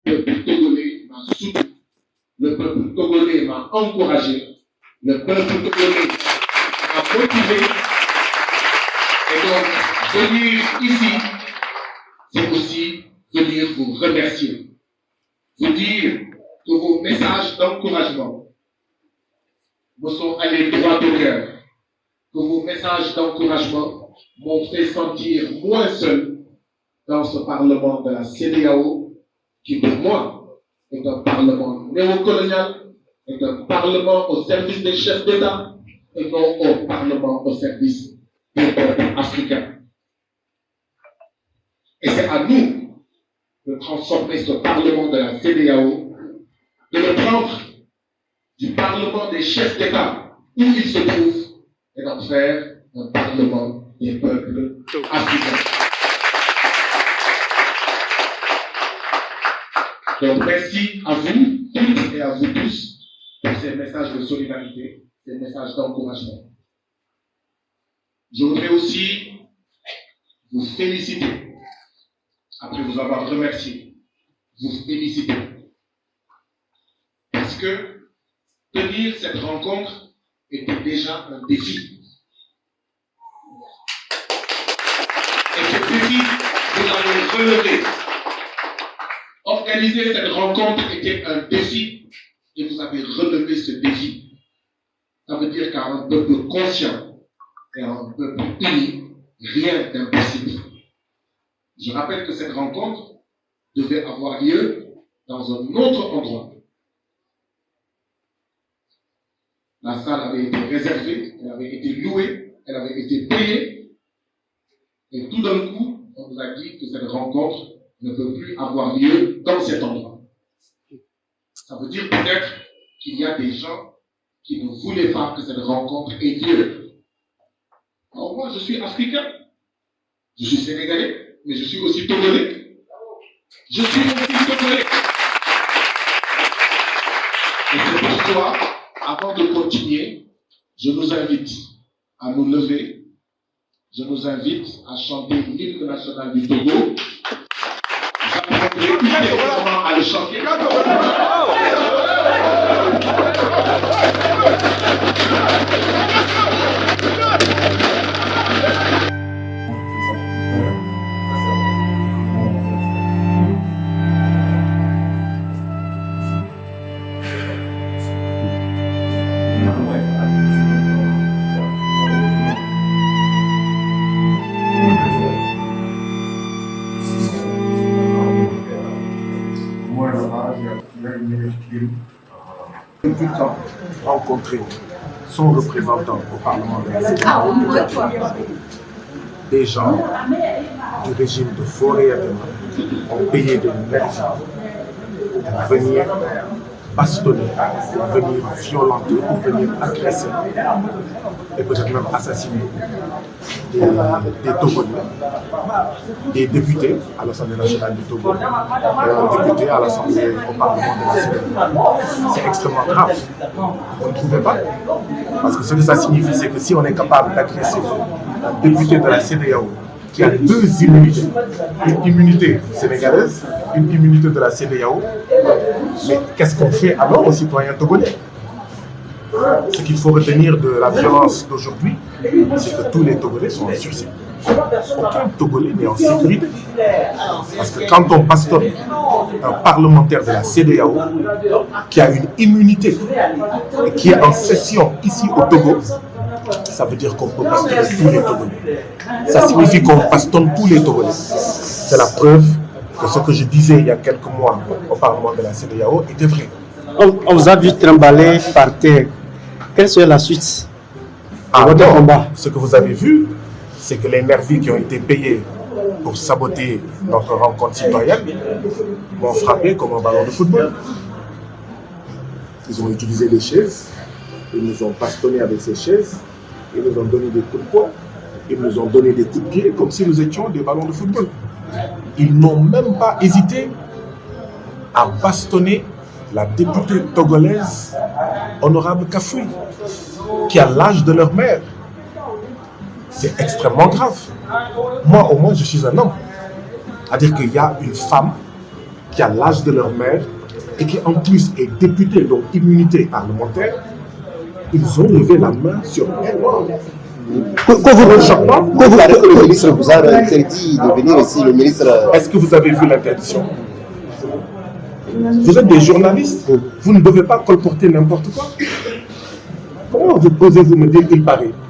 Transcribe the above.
Le peuple togolais m'a soutenu. Le peuple togolais m'a encouragé. Le peuple togolais m'a motivé. Et donc, venir ici, c'est aussi venir vous remercier. Vous dire que vos messages d'encouragement me sont allés droit au cœur. Que vos messages d'encouragement m'ont fait sentir moins seul dans ce Parlement de la CEDEAO, qui pour moi est un Parlement néocolonial, est un Parlement au service des chefs d'État, et non un Parlement au service des peuples africains. Et c'est à nous de transformer ce Parlement de la CEDEAO, de le prendre du Parlement des chefs d'État, où il se trouve, et d'en faire un Parlement des peuples africains. Donc merci à vous toutes et à vous tous pour ces messages de solidarité, ces messages d'encouragement. Je voudrais aussi vous féliciter, après vous avoir remercié, vous féliciter. Parce que tenir cette rencontre était déjà un défi. Et ce défi, vous l'avez relevé. Organiser cette rencontre était un défi et vous avez relevé ce défi. Ça veut dire qu'à un peuple conscient et à un peuple uni, rien d'impossible. Je rappelle que cette rencontre devait avoir lieu dans un autre endroit. La salle avait été réservée, elle avait été louée, elle avait été payée. Et tout d'un coup, on nous a dit que cette rencontre ne peut plus avoir lieu dans cet endroit. Ça veut dire peut-être qu'il y a des gens qui ne voulaient pas que cette rencontre ait lieu. Alors moi, je suis africain, je suis sénégalais, mais je suis aussi togolais. Je suis aussi togolais. Et c'est pourquoi, avant de continuer, je nous invite à nous lever. Je nous invite à chanter l'hymne national du Togo. J'apprendrai immédiatement à le chanter. Du temps rencontrer son représentant au Parlement de la CEDEAO, des gens du régime de Fauré ont payé de l'argent pour venir bastonner, pour venir violenter, pour venir agresser et peut-être même assassiner des Togolais, des députés à l'Assemblée nationale du Togo, des députés à l'Assemblée au Parlement de la CEDEAO. C'est extrêmement grave. Vous ne trouvez pas? Parce que ce que ça signifie, c'est que si on est capable d'agresser un député de la CEDEAO qui a deux immunités, une immunité sénégalaise, une immunité de la CEDEAO, mais qu'est-ce qu'on fait alors aux citoyens togolais? Ce qu'il faut retenir de la violence d'aujourd'hui, c'est que tous les Togolais sont en sursis. Aucun Togolais n'est en sécurité. Parce que quand on bastonne un parlementaire de la CEDEAO qui a une immunité et qui est en session ici au Togo, ça veut dire qu'on peut bastonner tous les Togolais. Ça signifie qu'on bastonne tous les Togolais. C'est la preuve que ce que je disais il y a quelques mois au Parlement de la CEDEAO était vrai. On vous a vu trimballer par terre. Quelle serait la suite de votre combat? Ce que vous avez vu, c'est que les nervis qui ont été payés pour saboter notre rencontre citoyenne m'ont frappé comme un ballon de football. Ils ont utilisé des chaises, ils nous ont bastonné avec ces chaises, ils nous ont donné des coups de poing, ils nous ont donné des coups de pied comme si nous étions des ballons de football. Ils n'ont même pas hésité à bastonner la députée togolaise Honorable Kafoui, qui a l'âge de leur mère. C'est extrêmement grave. Moi, au moins, je suis un homme. C'est-à-dire qu'il y a une femme qui a l'âge de leur mère et qui en plus est député, donc immunité parlementaire, ils ont levé la main sur elle. Que le ministre vous a interdit de venir ici, le ministre. Est-ce que vous avez vu l'interdiction? Vous êtes des journalistes, vous ne devez pas colporter n'importe quoi. Comment vous posez-vous me dire il paraît?